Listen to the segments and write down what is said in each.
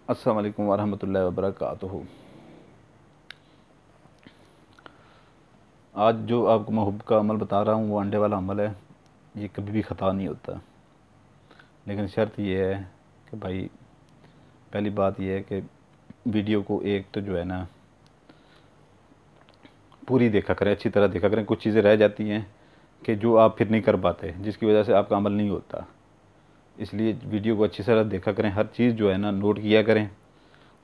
अस्सलाम वालेकुम वरहमतुल्लाहि वबरकातुहू। आज जो आपको मैं हुब का अमल बता रहा हूँ वो अंडे वाला अमल है। ये कभी भी ख़ता नहीं होता, लेकिन शर्त ये है कि भाई, पहली बात ये है कि वीडियो को एक तो जो है ना पूरी देखा करें, अच्छी तरह देखा करें। कुछ चीज़ें रह जाती हैं कि जो आप फिर नहीं कर पाते, जिसकी वजह से आपका अमल नहीं होता। इसलिए वीडियो को अच्छी तरह देखा करें, हर चीज़ जो है ना नोट किया करें।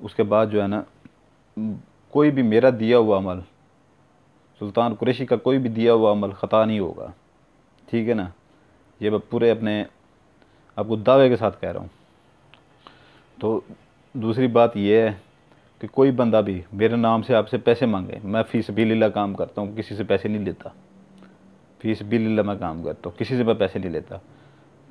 उसके बाद जो है ना कोई भी मेरा दिया हुआ अमल, सुल्तान कुरैशी का कोई भी दिया हुआ अमल ख़ता नहीं होगा, ठीक है ना। ये मैं पूरे अपने आपको दावे के साथ कह रहा हूँ। तो दूसरी बात यह है कि कोई बंदा भी मेरे नाम से आपसे पैसे मांगे, मैं फ़ी सबीलिल्लाह काम करता हूँ, किसी से पैसे नहीं लेता। फ़ी सबीलिल्लाह मैं काम करता हूँ, किसी से मैं पैसे नहीं लेता।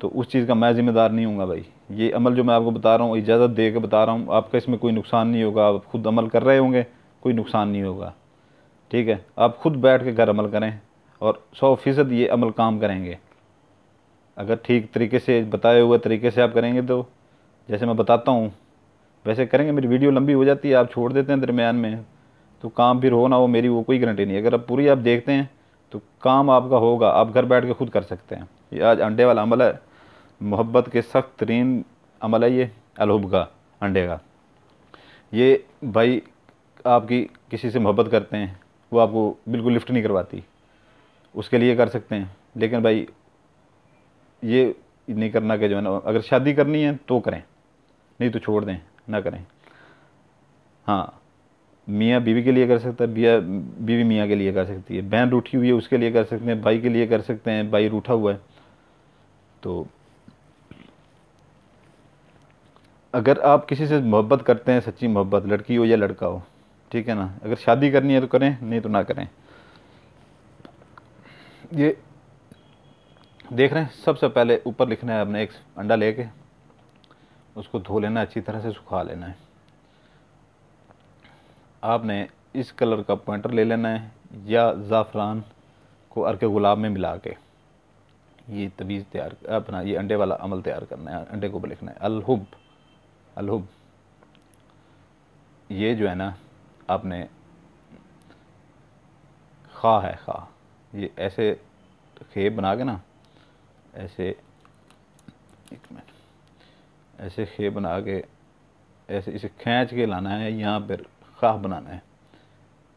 तो उस चीज़ का मैं ज़िम्मेदार नहीं हूँगा भाई। ये अमल जो मैं आपको बता रहा हूँ, इजाज़त दे के बता रहा हूँ, आपका इसमें कोई नुकसान नहीं होगा। आप खुद अमल कर रहे होंगे, कोई नुकसान नहीं होगा, ठीक है। आप खुद बैठ के घर अमल करें और 100% ये अमल काम करेंगे। अगर ठीक तरीके से बताए हुए तरीके से आप करेंगे तो जैसे मैं बताता हूँ वैसे करेंगे। मेरी वीडियो लंबी हो जाती है, आप छोड़ देते हैं दरमियान में, तो काम फिर हो ना हो मेरी वो कोई गारंटी नहीं है। अगर आप पूरी आप देखते हैं तो काम आपका होगा, आप घर बैठ के खुद कर सकते हैं। ये आज अंडे वाला अमल है, मोहब्बत के सख्त तरीन अमल है ये, अलहुब का, अंडे का। ये भाई, आपकी किसी से मोहब्बत करते हैं, वो आपको बिल्कुल लिफ्ट नहीं करवाती, उसके लिए कर सकते हैं। लेकिन भाई ये नहीं करना कि जो है ना, अगर शादी करनी है तो करें, नहीं तो छोड़ दें, ना करें। हाँ, मियाँ बीवी के लिए कर सकता है, बीवी मियाँ के लिए कर सकती है, बहन रूठी हुई है उसके लिए कर सकते हैं, भाई के लिए कर सकते हैं, भाई रूठा हुआ है। तो अगर आप किसी से मोहब्बत करते हैं, सच्ची मोहब्बत, लड़की हो या लड़का हो, ठीक है ना, अगर शादी करनी है तो करें, नहीं तो ना करें। ये देख रहे हैं, सबसे पहले ऊपर लिखना है आपने, एक अंडा लेके उसको धो लेना, अच्छी तरह से सुखा लेना है। आपने इस कलर का पॉइंटर ले लेना है या ज़ाफ़रान को अर्क गुलाब में मिला के ये तवीज़ तैयार, अपना ये अंडे वाला अमल तैयार करना है। अंडे को ऊपर लिखना है अलहुब, अलहुब। ये जो है ना, आपने खा है, खा, ये ऐसे खेब बना के ना, ऐसे, एक मिनट, ऐसे खेब बना के ऐसे इसे खींच के लाना है, यहाँ पर खा बनाना है,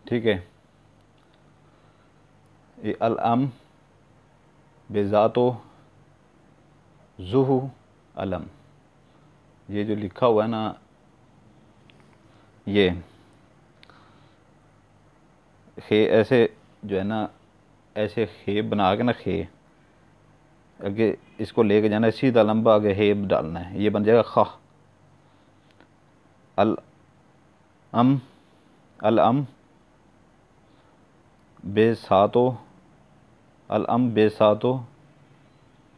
ठीक है। ये अलअम बेज़ातो ज़ुहू अलम, ये जो लिखा हुआ है ना, ये खे ऐसे जो है ना, ऐसे खेब बना के ना, खे आगे इसको लेके जाना है सीधा लंबा, आगे हेब डालना है, ये बन जाएगा खा। अल अम, अल अम बेसातो, अल अम बेसातो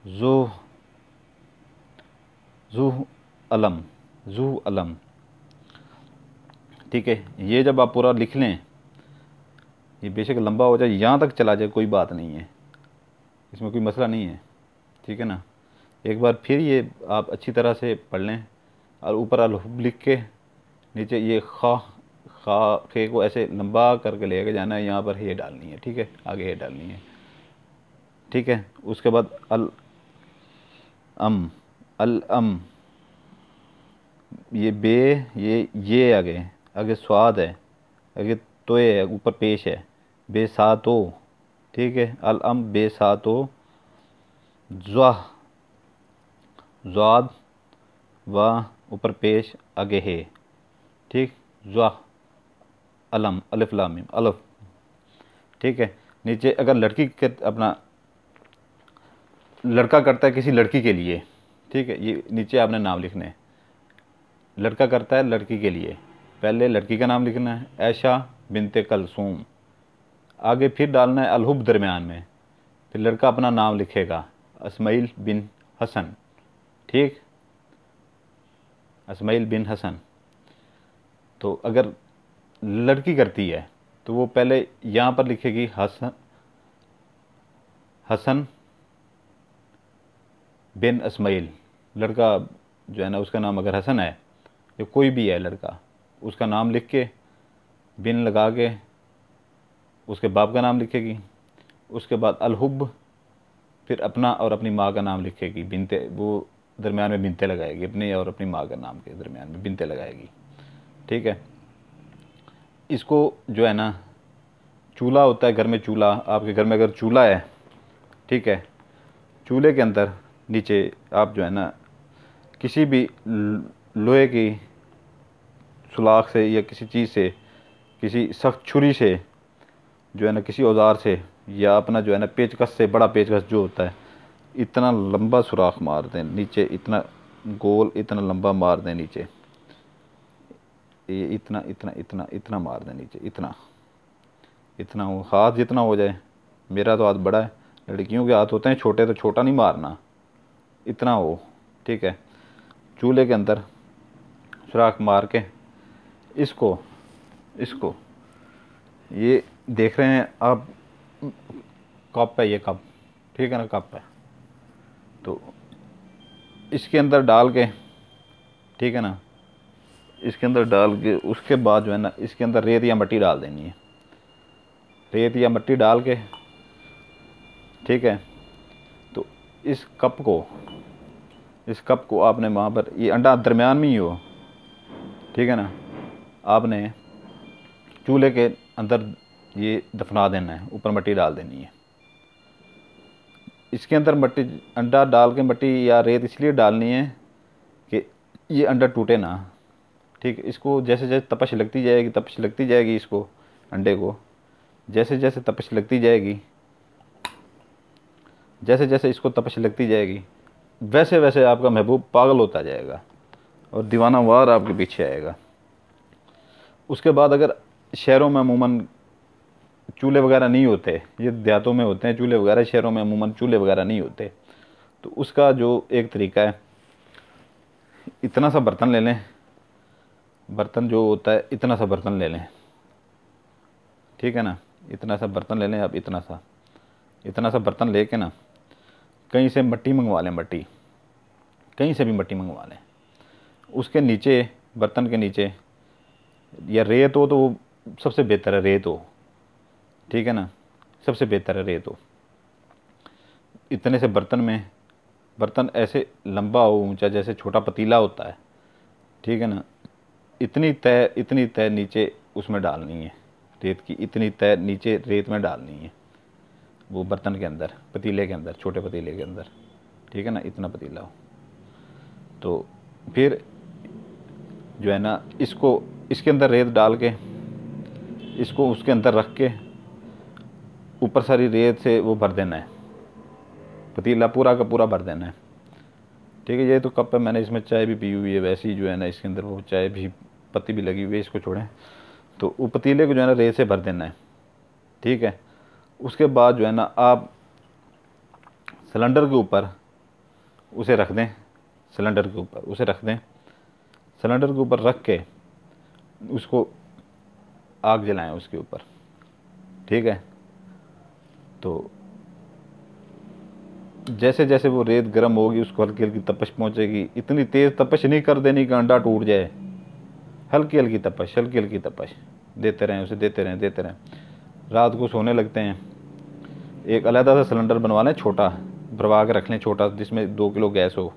जू, जू अलम, जू अलम, ठीक है। ये जब आप पूरा लिख लें, ये बेशक लंबा हो जाए, यहाँ तक चला जाए, कोई बात नहीं है, इसमें कोई मसला नहीं है, ठीक है ना। एक बार फिर ये आप अच्छी तरह से पढ़ लें और ऊपर अलहुब लिख के नीचे ये खा, खा खे को ऐसे लंबा करके लेके जाना है, यहाँ पर हे डालनी है, ठीक है, आगे हे डालनी है, ठीक है। उसके बाद अल अम, अल अम, ये बे, ये आगे, आगे स्वाद है, आगे तोय है, ऊपर पेश है, बेसातो, ठीक है। अल अम बेसातो ज़्वाह, ज़्वाद व ऊपर पेश, आगे है, ठीक। ज़्वाह अलम, अलिफ लाम मीम, अलफ, ठीक है। नीचे अगर लड़की के अपना लड़का करता है किसी लड़की के लिए, ठीक है, ये नीचे आपने नाम लिखने हैं। लड़का करता है लड़की के लिए, पहले लड़की का नाम लिखना है, ऐशा बिनते कलसूम, आगे फिर डालना है अलहुब दरमियान में, फिर लड़का अपना नाम लिखेगा, अस्माइल बिन हसन, ठीक, अस्माइल बिन हसन। तो अगर लड़की करती है तो वो पहले यहाँ पर लिखेगी हसन, हसन बिन अस्माइल, लड़का जो है ना उसका नाम अगर हसन है जो कोई भी है लड़का, उसका नाम लिख के बिन लगा के उसके बाप का नाम लिखेगी, उसके बाद अलहुब, फिर अपना और अपनी माँ का नाम लिखेगी, बिनते, वो दरमियान में बिनते लगाएगी, अपने और अपनी माँ के नाम के दरमियान में बिनते लगाएगी। ठीक है। इसको जो है ना, चूल्हा होता है घर में, चूल्हा आपके घर में अगर चूल्हा है, ठीक है, चूल्हे के अंदर नीचे आप जो है ना किसी भी लोहे की सुलाख से या किसी चीज़ से, किसी सख्त छुरी से जो है ना, किसी औजार से, या अपना जो है ना पेचकस से, बड़ा पेचकस जो होता है, इतना लंबा सुराख मार दें नीचे, इतना गोल, इतना लंबा मार दें नीचे, ये इतना इतना इतना इतना मार दें नीचे, इतना इतना हो, हाथ जितना हो जाए। मेरा तो हाथ बड़ा है, लड़कियों के हाथ होते हैं छोटे, तो छोटा नहीं मारना, इतना हो। ठीक है। चूल्हे के अंदर सुराख मार के इसको इसको ये देख रहे हैं आप, कप है ये, कप, ठीक है ना, कप है, तो इसके अंदर डाल के, ठीक है ना, इसके अंदर डाल के उसके बाद जो है ना इसके अंदर रेत या मिट्टी डाल देनी है, रेत या मिट्टी डाल के, ठीक है। तो इस कप को आपने वहाँ पर, ये अंडा दरमियान में ही हो, ठीक है ना, आपने चूल्हे के अंदर ये दफना देना है, ऊपर मिट्टी डाल देनी है। इसके अंदर मिट्टी, अंडा डाल के मिट्टी या रेत इसलिए डालनी है कि ये अंडा टूटे ना। ठीक है। इसको जैसे जैसे तपश लगती जाएगी इसको, अंडे को जैसे जैसे तपश लगती जाएगी, जैसे जैसे इसको तपश लगती जाएगी, वैसे वैसे आपका महबूब पागल होता जाएगा और दीवाना वार आपके पीछे आएगा। उसके बाद अगर शहरों में अमूमन चूल्हे वगैरह नहीं होते, ये देहातों में होते हैं चूल्हे वगैरह, शहरों में अमूमन चूल्हे वगैरह नहीं होते, तो उसका जो एक तरीका है, इतना सा बर्तन ले लें, बर्तन जो होता है इतना सा बर्तन ले लें, ठीक है ना, इतना सा बर्तन ले लें आप, इतना सा बर्तन लेके ना कहीं से मिट्टी मंगवा लें, मिट्टी कहीं से भी मिट्टी मंगवा लें, उसके नीचे, बर्तन के नीचे या रेत हो तो वो सबसे बेहतर है, रेत हो, ठीक है ना, सबसे बेहतर है रेत हो। इतने से बर्तन में, बर्तन ऐसे लंबा हो, ऊंचा, जैसे छोटा पतीला होता है, ठीक है ना, इतनी तय नीचे उसमें डालनी है, रेत की इतनी तय नीचे रेत में डालनी है, वो बर्तन के अंदर, पतीले के अंदर, छोटे पतीले के अंदर, ठीक है ना, इतना पतीला हो। तो फिर जो है ना इसको, इसके अंदर रेत डाल के, इसको उसके अंदर रख के ऊपर सारी रेत से वो भर देना है, पतीला पूरा का पूरा भर देना है। ठीक है। ये तो कप है, मैंने इसमें चाय भी पी हुई है, वैसे ही जो है ना इसके अंदर वो चाय भी, पत्ती भी लगी हुई है, इसको छोड़ें। तो वो पतीले को जो है ना रेत से भर देना है, ठीक है। उसके बाद जो है ना आप सिलेंडर के ऊपर उसे रख दें, सिलेंडर के ऊपर उसे रख दें, सिलेंडर के ऊपर रख के उसको आग जलाएं उसके ऊपर, ठीक है। तो जैसे जैसे वो रेत गर्म होगी, उसको हल्की हल्की तपश पहुंचेगी, इतनी तेज़ तपश नहीं कर देनी कि अंडा टूट जाए, हल्की हल्की तपश, हल्की हल्की तपश देते रहें, उसे देते रहें। रात को सोने लगते हैं, एक अलहदा सा सिलेंडर बनवा लें, छोटा भरवा के रख लें, छोटा, जिसमें 2 किलो गैस हो,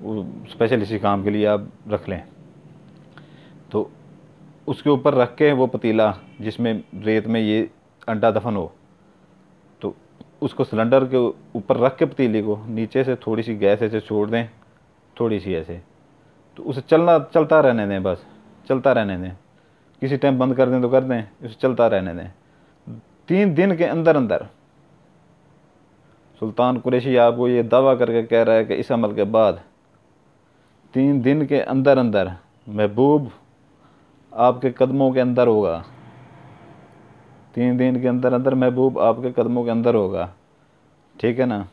वो स्पेशल इसी काम के लिए आप रख लें। तो उसके ऊपर रख के वो पतीला जिसमें रेत में ये अंडा दफन हो, तो उसको सिलेंडर के ऊपर रख के पतीले को नीचे से थोड़ी सी गैस ऐसे छोड़ दें, थोड़ी सी ऐसे, तो उसे चलता रहने दें, बस चलता रहने दें, किसी टाइम बंद कर दें तो कर दें, उसे चलता रहने दें। 3 दिन के अंदर अंदर सुल्तान कुरैशी आपको ये दावा करके कह रहा है कि इस अमल के बाद 3 दिन के अंदर अंदर महबूब आपके कदमों के अंदर होगा, 3 दिन के अंदर अंदर महबूब आपके कदमों के अंदर होगा, ठीक है ना।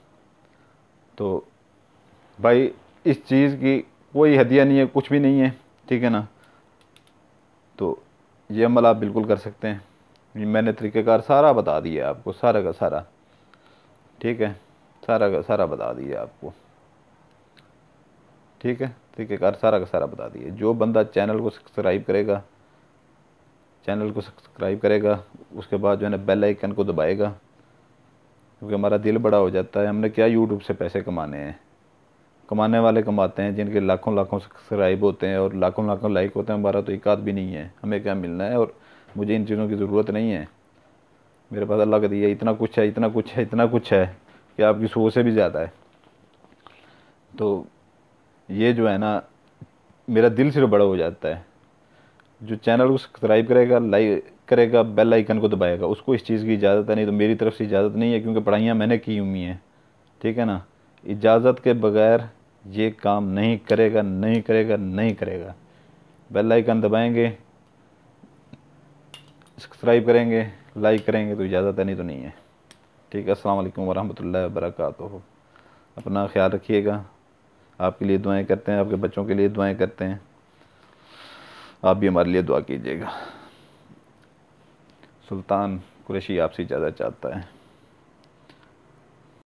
तो भाई इस चीज़ की कोई हदिया नहीं है, कुछ भी नहीं है, ठीक है ना। तो ये अमल आप बिल्कुल कर सकते हैं, ये मैंने तरीक़ेकार सारा बता दिया आपको, सारा का सारा, ठीक है, सारा का सारा बता दिया आपको, ठीक है। ठीक है, सारा का सारा बता दिए। जो बंदा चैनल को सब्सक्राइब करेगा उसके बाद जो है ना बेल आइकन को दबाएगा, क्योंकि हमारा दिल बड़ा हो जाता है। हमने क्या यूट्यूब से पैसे कमाने हैं, कमाने वाले कमाते हैं जिनके लाखों लाखों सब्सक्राइब होते हैं और लाखों लाखों लाइक होते हैं। हमारा तो एक आध भी नहीं है, हमें क्या मिलना है। और मुझे इन चीज़ों की ज़रूरत नहीं है। मेरे पास अल्लाह का दिया इतना कुछ है, इतना कुछ है, इतना कुछ है कि आपकी सोच से भी ज़्यादा है। तो ये जो है ना, मेरा दिल सिर्फ बड़ा हो जाता है। जो चैनल को सब्सक्राइब करेगा, लाइक करेगा, बेल आइकन को दबाएगा, उसको इस चीज़ की इजाज़त है। नहीं तो मेरी तरफ से इजाज़त नहीं है, क्योंकि पढ़ाइयाँ मैंने की हुई हैं, ठीक है ना। इजाज़त के बगैर ये काम नहीं करेगा, नहीं करेगा, नहीं करेगा। बेल आइकन दबाएंगे, सब्सक्राइब करेंगे, लाइक करेंगे तो इजाज़त है, नहीं तो नहीं है। ठीक है। अस्सलाम वालेकुम वरहमतुल्लाहि वबरकातुहू। अपना ख्याल रखिएगा। आपके लिए दुआएं करते हैं, आपके बच्चों के लिए दुआएं करते हैं। आप भी हमारे लिए दुआ कीजिएगा। सुल्तान कुरैशी आपसे इजाज़त चाहता है।